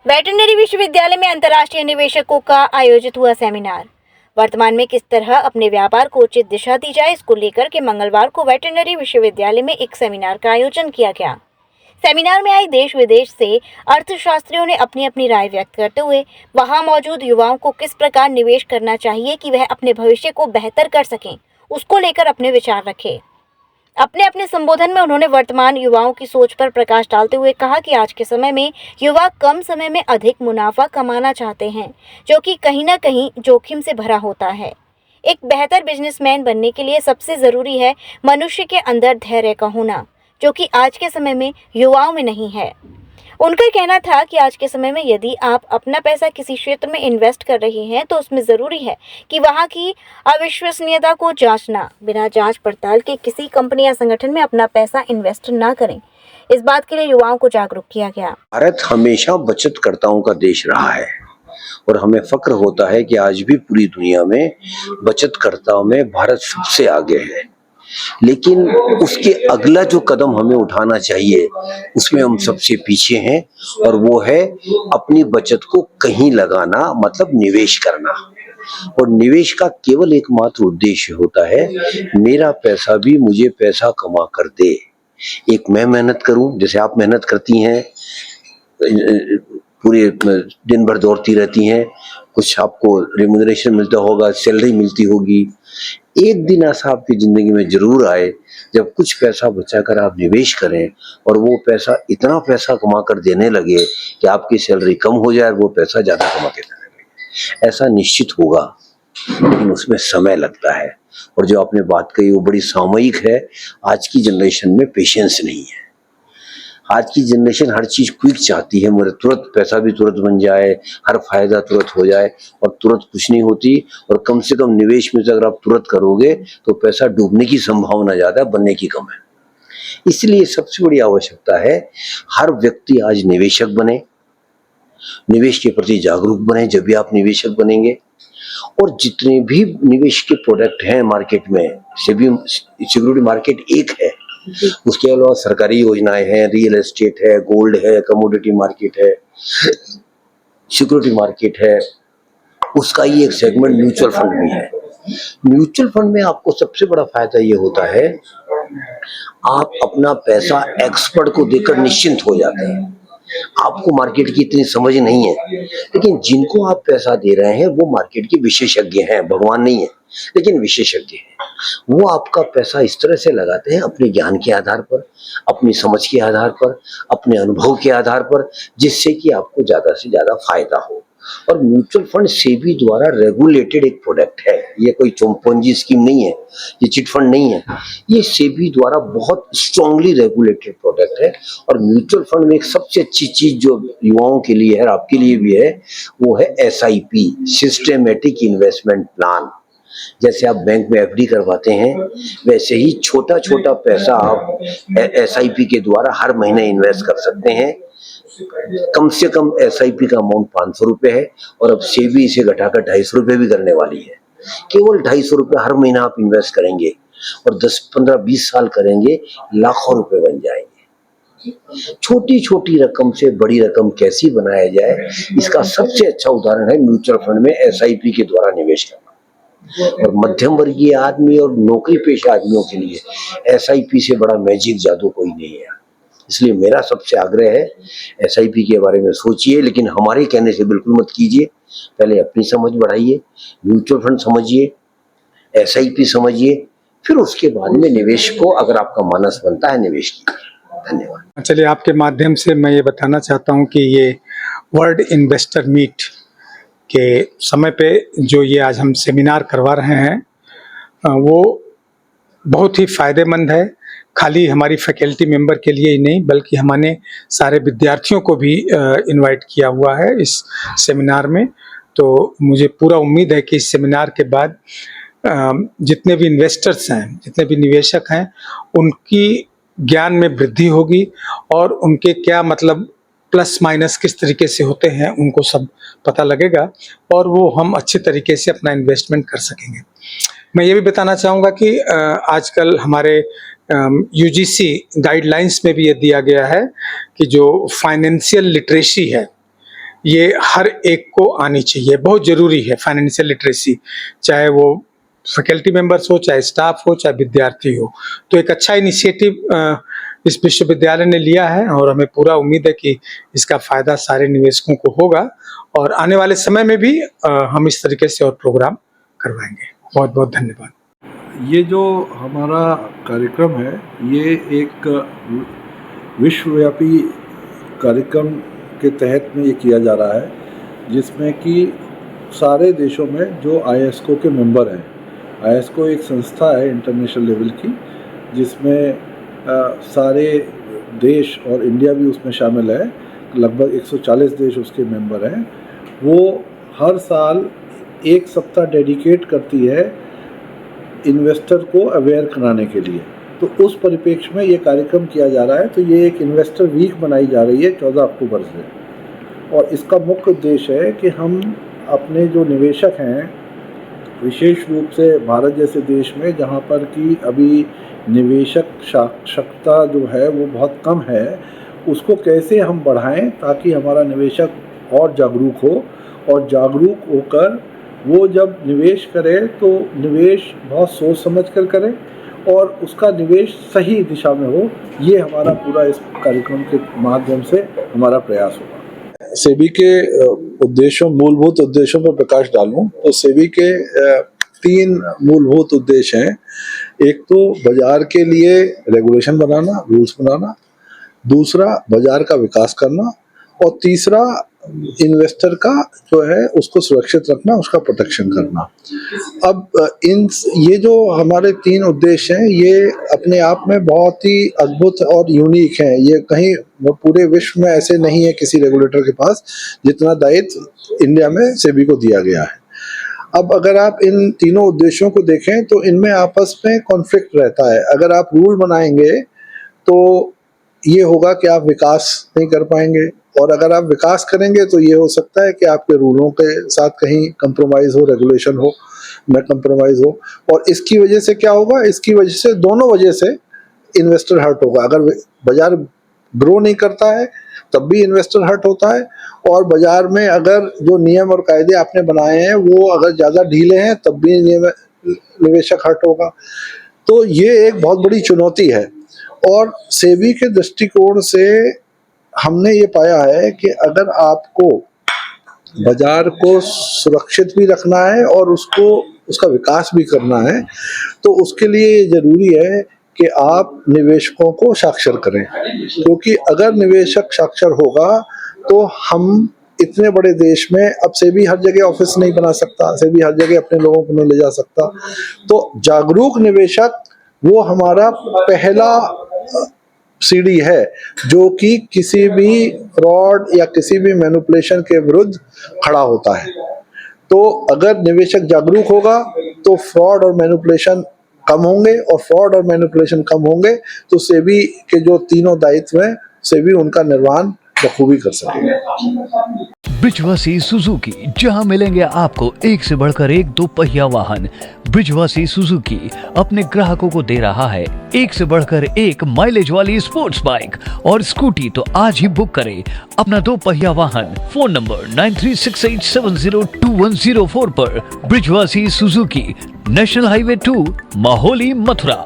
Veterinary विश्वविद्यालय में अंतर्राष्ट्रीय निवेशकों का आयोजित हुआ सेमिनार। वर्तमान में किस तरह अपने व्यापार को उचित दिशा दी जाए, इसको लेकर के मंगलवार को वेटरनरी विश्वविद्यालय में एक सेमिनार का आयोजन किया गया। सेमिनार में आए देश विदेश से अर्थशास्त्रियों ने अपनी अपनी राय व्यक्त करते हुए वहां मौजूद युवाओं को किस प्रकार निवेश करना चाहिए कि वह अपने भविष्य को बेहतर कर सकें, उसको लेकर अपने विचार रखे। अपने अपने संबोधन में उन्होंने वर्तमान युवाओं की सोच पर प्रकाश डालते हुए कहा कि आज के समय में युवा कम समय में अधिक मुनाफा कमाना चाहते हैं, जो कि कहीं ना कहीं जोखिम से भरा होता है। एक बेहतर बिजनेसमैन बनने के लिए सबसे ज़रूरी है मनुष्य के अंदर धैर्य का होना, जो कि आज के समय में युवाओं में नहीं है। उनका कहना था कि आज के समय में यदि आप अपना पैसा किसी क्षेत्र में इन्वेस्ट कर रहे हैं तो उसमें ज़रूरी है कि वहां की अविश्वसनीयता को जांचना, बिना जांच पड़ताल के किसी कंपनी या संगठन में अपना पैसा इन्वेस्ट ना करें। इस बात के लिए युवाओं को जागरूक किया गया। भारत हमेशा बचतकर्ताओं का देश रहा है और हमें फक्र होता है कि आज भी पूरी दुनिया में बचतकर्ताओं में भारत सबसे आगे है। लेकिन उसके अगला जो कदम हमें उठाना चाहिए उसमें हम सबसे पीछे हैं, और वो है अपनी बचत को कहीं लगाना, मतलब निवेश करना। और निवेश का केवल एकमात्र उद्देश्य होता है मेरा पैसा भी मुझे पैसा कमा कर दे। एक मैं मेहनत करूं, जैसे आप मेहनत करती हैं, पूरे दिन भर दौड़ती रहती हैं, कुछ आपको रेम्यूनरेशन मिलता होगा, सैलरी मिलती होगी। एक दिन ऐसा आपकी जिंदगी में जरूर आए जब कुछ पैसा बचाकर आप निवेश करें और वो पैसा इतना पैसा कमा कर देने लगे कि आपकी सैलरी कम हो जाए और वो पैसा ज्यादा कमा के देने लगे। ऐसा निश्चित होगा, लेकिन उसमें समय लगता है। और जो आपने बात कही वो बड़ी सामयिक है। आज की जनरेशन में पेशेंस नहीं है। आज की जनरेशन हर चीज क्विक चाहती है, मेरे तुरंत पैसा भी तुरंत बन जाए, हर फायदा तुरंत हो जाए, और तुरंत कुछ नहीं होती। और कम से कम निवेश में से अगर आप तुरंत करोगे तो पैसा डूबने की संभावना ज्यादा है, बनने की कम है। इसलिए सबसे बड़ी आवश्यकता है हर व्यक्ति आज निवेशक बने, निवेश के प्रति जागरूक बने। जब भी आप निवेशक बनेंगे, और जितने भी निवेश के प्रोडक्ट हैं मार्केट में, सिक्योरिटी मार्केट एक है, उसके अलावा सरकारी योजनाएं हैं, रियल एस्टेट है, गोल्ड है, कमोडिटी मार्केट है, सिक्योरिटी मार्केट है, उसका ही एक सेगमेंट म्यूचुअल फंड भी है। म्यूचुअल फंड में आपको सबसे बड़ा फायदा ये होता है, आप अपना पैसा एक्सपर्ट को देकर निश्चिंत हो जाते हैं। आपको मार्केट की इतनी समझ नहीं है, लेकिन जिनको आप पैसा दे रहे हैं वो मार्केट के विशेषज्ञ हैं, भगवान नहीं है लेकिन विशेषज्ञ हैं। वो आपका पैसा इस तरह से लगाते हैं अपने ज्ञान के आधार पर, अपनी समझ के आधार पर, अपने अनुभव के आधार पर, जिससे कि आपको ज्यादा से ज्यादा फायदा हो। और म्यूचुअल फंड सेबी द्वारा रेगुलेटेड एक प्रोडक्ट है, ये कोई चौंपंजी स्कीम नहीं है, ये चिट फंड नहीं है, ये सेबी द्वारा बहुत स्ट्रांगली रेगुलेटेड प्रोडक्ट है। और म्यूचुअल फंड में एक सबसे अच्छी चीज जो युवाओं के लिए है और आपके लिए भी है, वो है SIP, सिस्टेमेटिक इन्वेस्टमेंट प्लान। जैसे आप बैंक में FD करवाते हैं, वैसे ही छोटा छोटा पैसा आप SIP के द्वारा हर महीने इन्वेस्ट कर सकते हैं। कम से कम SIP का अमाउंट 500 रुपए है, और अब सेबी इसे घटाकर 250 रुपए भी करने वाली है। केवल 250 रुपए हर महीना आप इन्वेस्ट करेंगे और 10, 15, 20 साल करेंगे, लाखों रुपए बन जाएंगे। छोटी छोटी रकम से बड़ी रकम कैसी बनाया जाए, इसका सबसे अच्छा उदाहरण है म्यूचुअल फंड में SIP के द्वारा निवेश करना। और मध्यम वर्गीय आदमी और नौकरी पेशा आदमियों के लिए SIP से बड़ा मैजिक जादू कोई नहीं है। इसलिए मेरा सबसे आग्रह है, SIP के बारे में सोचिए, लेकिन हमारे कहने से बिल्कुल मत कीजिए। पहले अपनी समझ बढ़ाइए, म्यूचुअल फंड समझिए, SIP समझिए, फिर उसके बाद में निवेश को, अगर आपका मानस बनता है, निवेश कीजिए। धन्यवाद। चलिए, आपके माध्यम से मैं ये बताना चाहता हूँ कि ये वर्ल्ड इन्वेस्टर मीट के समय पे जो ये आज हम सेमिनार करवा रहे हैं, वो बहुत ही फ़ायदेमंद है। खाली हमारी फैकल्टी मेंबर के लिए ही नहीं, बल्कि हमने सारे विद्यार्थियों को भी इनवाइट किया हुआ है इस सेमिनार में। तो मुझे पूरा उम्मीद है कि इस सेमिनार के बाद जितने भी इन्वेस्टर्स हैं, जितने भी निवेशक हैं, उनकी ज्ञान में वृद्धि होगी और उनके क्या मतलब प्लस माइनस किस तरीके से होते हैं उनको सब पता लगेगा, और वो हम अच्छे तरीके से अपना इन्वेस्टमेंट कर सकेंगे। मैं ये भी बताना चाहूँगा कि आजकल हमारे UGC गाइडलाइंस में भी ये दिया गया है कि जो फाइनेंशियल लिटरेसी है, ये हर एक को आनी चाहिए, बहुत ज़रूरी है फाइनेंशियल लिटरेसी, चाहे वो फैकल्टी मेंबर्स हो, चाहे स्टाफ हो, चाहे विद्यार्थी हो। तो एक अच्छा इनिशिएटिव इस विश्वविद्यालय ने लिया है और हमें पूरा उम्मीद है कि इसका फ़ायदा सारे निवेशकों को होगा और आने वाले समय में भी हम इस तरीके से और प्रोग्राम करवाएंगे। बहुत बहुत धन्यवाद। ये जो हमारा कार्यक्रम है ये एक विश्वव्यापी कार्यक्रम के तहत में ये किया जा रहा है, जिसमें कि सारे देशों में जो आईएसको के मेंबर हैं, आईएसको एक संस्था है इंटरनेशनल लेवल की, जिसमें सारे देश और इंडिया भी उसमें शामिल है, लगभग 140 देश उसके मेंबर हैं। वो हर साल एक सप्ताह डेडिकेट करती है इन्वेस्टर को अवेयर कराने के लिए। तो उस परिप्रेक्ष्य में ये कार्यक्रम किया जा रहा है। तो ये एक इन्वेस्टर वीक बनाई जा रही है 14 अक्टूबर से, और इसका मुख्य उद्देश्य है कि हम अपने जो निवेशक हैं, विशेष रूप से भारत जैसे देश में जहाँ पर कि अभी निवेशक साक्षरता जो है वो बहुत कम है, उसको कैसे हम बढ़ाएं ताकि हमारा निवेशक और जागरूक हो, और जागरूक होकर वो जब निवेश करे तो निवेश बहुत सोच समझ कर करे और उसका निवेश सही दिशा में हो। ये हमारा पूरा इस कार्यक्रम के माध्यम से हमारा प्रयास होगा। सेबी के उद्देश्यों, मूलभूत उद्देश्यों पर प्रकाश डालूं तो सेबी के 3 मूलभूत उद्देश्य हैं। एक तो बाजार के लिए रेगुलेशन बनाना, रूल्स बनाना, दूसरा बाजार का विकास करना, और तीसरा इन्वेस्टर का जो है उसको सुरक्षित रखना, उसका प्रोटेक्शन करना। अब ये जो हमारे 3 उद्देश्य हैं ये अपने आप में बहुत ही अद्भुत और यूनिक हैं। ये कहीं पूरे विश्व में ऐसे नहीं है किसी रेगुलेटर के पास जितना दायित्व इंडिया में सेबी को दिया गया है। अब अगर आप इन तीनों उद्देश्यों को देखें तो इनमें आपस में कॉन्फ्लिक्ट रहता है। अगर आप रूल बनाएंगे तो ये होगा कि आप विकास नहीं कर पाएंगे, और अगर आप विकास करेंगे तो ये हो सकता है कि आपके रूलों के साथ कहीं कंप्रोमाइज़ हो, रेगुलेशन हो, न कंप्रोमाइज़ हो। और इसकी वजह से क्या होगा, इसकी वजह से दोनों वजह से इन्वेस्टर हर्ट होगा। अगर बाजार ग्रो नहीं करता है तब भी इन्वेस्टर हर्ट होता है, और बाजार में अगर जो नियम और कायदे आपने बनाए हैं वो अगर ज़्यादा ढीले हैं तब भी निवेशक हर्ट होगा। तो ये एक बहुत बड़ी चुनौती है, और सेबी के दृष्टिकोण से हमने ये पाया है कि अगर आपको बाजार को सुरक्षित भी रखना है और उसका विकास भी करना है तो उसके लिए ये ज़रूरी है कि आप निवेशकों को साक्षर करें, क्योंकि अगर निवेशक साक्षर होगा तो हम इतने बड़े देश में, अब सेबी हर जगह ऑफिस नहीं बना सकता, सेबी हर जगह अपने लोगों को नहीं ले जा सकता। तो जागरूक निवेशक वो हमारा पहला सीढ़ी है जो कि किसी भी फ्रॉड या किसी भी मैनिपुलेशन के विरुद्ध खड़ा होता है। तो अगर निवेशक जागरूक होगा तो फ्रॉड और मैनिपुलेशन कम होंगे, और फ्रॉड और मैनिपुलेशन कम होंगे तो सेबी के जो तीनों दायित्व हैं सेबी उनका निर्वहन बखूबी कर सकेगा। ब्रिजवासी सुजुकी, जहां मिलेंगे आपको एक से बढ़कर एक 2 पहिया वाहन। ब्रिजवासी सुजुकी अपने ग्राहकों को दे रहा है एक से बढ़कर एक माइलेज वाली स्पोर्ट्स बाइक और स्कूटी। तो आज ही बुक करें अपना 2 पहिया वाहन। फोन नंबर 9368702104 पर। Brijwasi Suzuki, national highway 2, Maholi, Mathura.